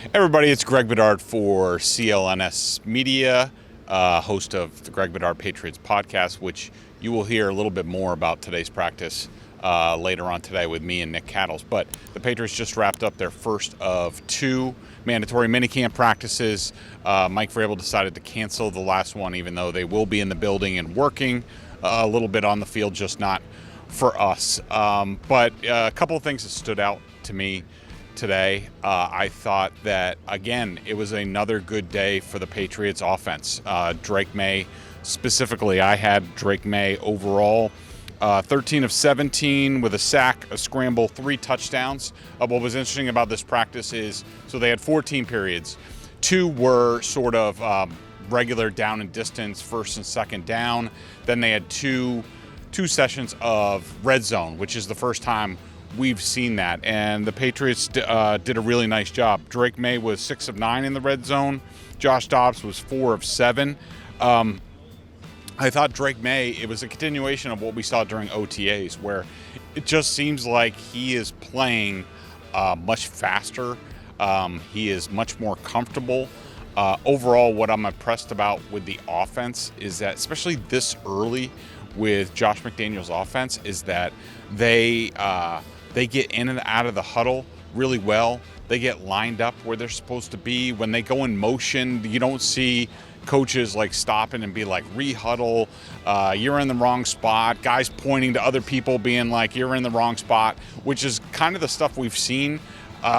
Hey everybody, it's Greg Bedard for CLNS Media, host of the Greg Bedard Patriots podcast, which you will hear a little bit more about today's practice later on today with me and Nick Cattles. But the Patriots just wrapped up their first of two mandatory minicamp practices. Mike Vrabel decided to cancel the last one, even though they will be in the building and working a little bit on the field, just not for us. But a couple of things that stood out to me today. I thought that, again, it was another good day for the Patriots offense. Drake Maye specifically, I had Drake Maye overall 13 of 17 with a sack, a scramble, 3 touchdowns. What was interesting about this practice is, so they had 14 periods. 2 were sort of regular down and distance, first and second down. Then they had two sessions of red zone, which is the first time we've seen that, and the Patriots did a really nice job. Drake Maye was 6 of 9 in the red zone. Josh Dobbs was 4 of 7. I thought Drake Maye, it was a continuation of what we saw during OTAs, where it just seems like he is playing much faster. He is much more comfortable. Overall, what I'm impressed about with the offense is that, especially this early with Josh McDaniels' offense, is that they get in and out of the huddle really well. They get lined up where they're supposed to be. When they go in motion, you don't see coaches like stopping and be like, rehuddle, you're in the wrong spot. Guys pointing to other people being like, you're in the wrong spot, which is kind of the stuff we've seen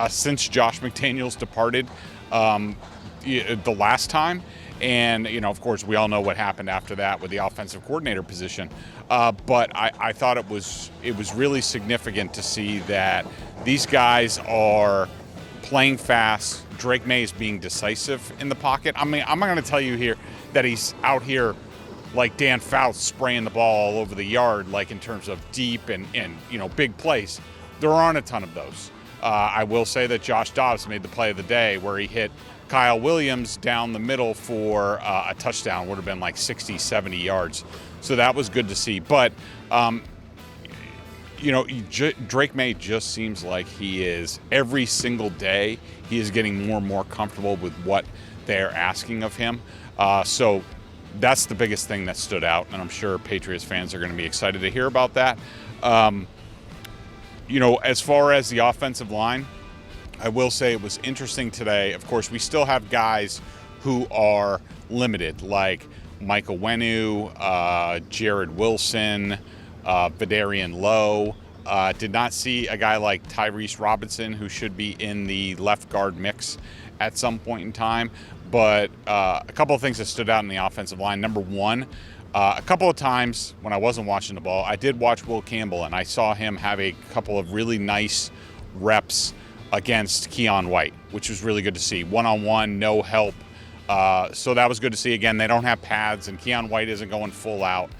since Josh McDaniels departed the last time. And, of course, we all know what happened after that with the offensive coordinator position. But I thought it was really significant to see that these guys are playing fast. Drake Maye is being decisive in the pocket. I mean, I'm not going to tell you here that he's out here like Dan Fouts spraying the ball all over the yard, like in terms of deep and big plays. There aren't a ton of those. I will say that Josh Dobbs made the play of the day where he hit Kyle Williams down the middle for a touchdown. Would have been like 60, 70 yards. So that was good to see. But, Drake Maye just seems like he is, every single day, he is getting more and more comfortable with what they're asking of him. So that's the biggest thing that stood out, and I'm sure Patriots fans are going to be excited to hear about that. As far as the offensive line, I will say it was interesting today. Of course, we still have guys who are limited, like Michael Wenu, Jared Wilson, Vidarian Lowe. Did not see a guy like Tyrese Robinson, who should be in the left guard mix at some point in time. But a couple of things that stood out in the offensive line. Number one, a couple of times when I wasn't watching the ball, I did watch Will Campbell, and I saw him have a couple of really nice reps against Keion White, which was really good to see. One-on-one, no help. So that was good to see. Again, they don't have pads, and Keion White isn't going full out.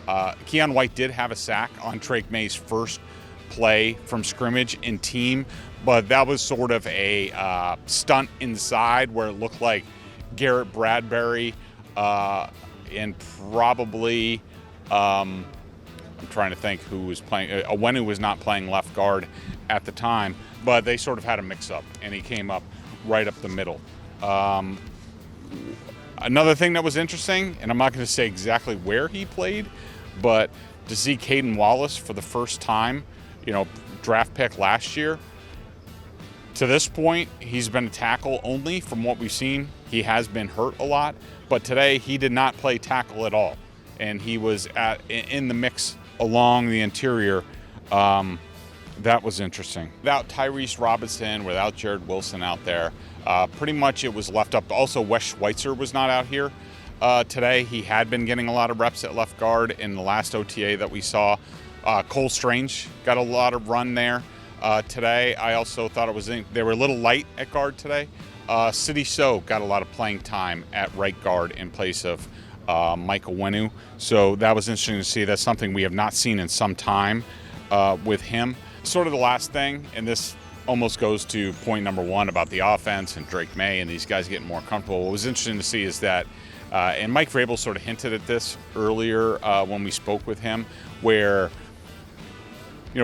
Keion White did have a sack on Drake Maye's first play from scrimmage in team, but that was sort of a stunt inside where it looked like Garrett Bradbury and probably I'm trying to think who was playing. Wenu was not playing left guard at the time, but they sort of had a mix-up, and he came up right up the middle. Another thing that was interesting, and I'm not going to say exactly where he played, but to see Caden Wallace for the first time, draft pick last year, to this point, he's been a tackle only from what we've seen. He has been hurt a lot, but today he did not play tackle at all, and he was in the mix along the interior. That was interesting. Without Tyrese Robinson, without Jared Wilson out there, pretty much it was left up. Also, Wes Schweitzer was not out here today. He had been getting a lot of reps at left guard in the last OTA that we saw. Cole Strange got a lot of run there today. I also thought they were a little light at guard today. Sidy Sow got a lot of playing time at right guard in place of Michael Wenu. So that was interesting to see. That's something we have not seen in some time with him. Sort of the last thing, and this almost goes to point number one about the offense and Drake Maye and these guys getting more comfortable. What was interesting to see is that, and Mike Vrabel sort of hinted at this earlier when we spoke with him, where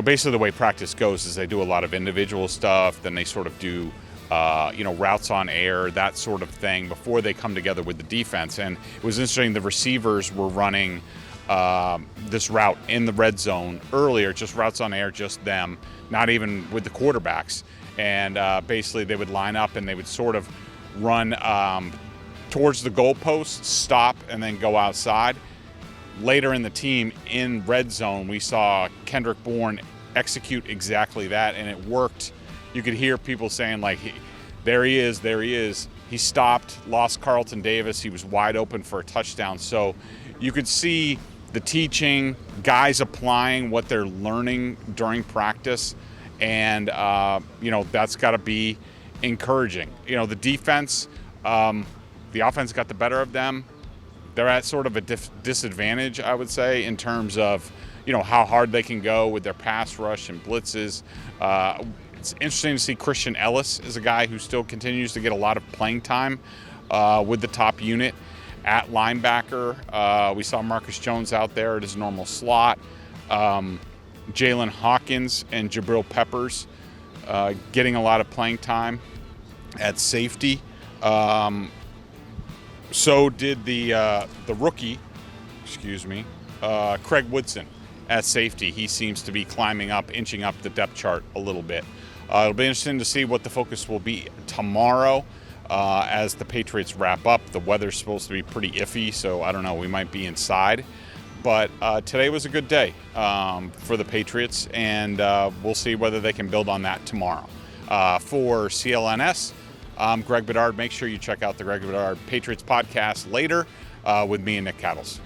basically the way practice goes is they do a lot of individual stuff, then they sort of do routes on air, that sort of thing, before they come together with the defense. And it was interesting, the receivers were running this route in the red zone earlier, just routes on air, just them, not even with the quarterbacks. And basically they would line up and they would sort of run towards the goalpost, stop, and then go outside. Later in the team, in red zone, we saw Kendrick Bourne execute exactly that, and it worked. You could hear people saying, like, there he is. He stopped, lost Carlton Davis. He was wide open for a touchdown. So you could see the teaching, guys applying what they're learning during practice, and, that's got to be encouraging. The defense, the offense got the better of them. They're at sort of a disadvantage, I would say, in terms of, how hard they can go with their pass rush and blitzes. It's interesting to see Christian Ellis is a guy who still continues to get a lot of playing time with the top unit at linebacker. We saw Marcus Jones out there at his normal slot. Jalen Hawkins and Jabril Peppers getting a lot of playing time at safety. So did the rookie, Craig Woodson at safety. He seems to be inching up the depth chart a little bit. It'll be interesting to see what the focus will be tomorrow as the Patriots wrap up. The weather's supposed to be pretty iffy, so I don't know, we might be inside. But today was a good day for the Patriots, and we'll see whether they can build on that tomorrow. For CLNS, I'm Greg Bedard. Make sure you check out the Greg Bedard Patriots podcast later with me and Nick Cattles.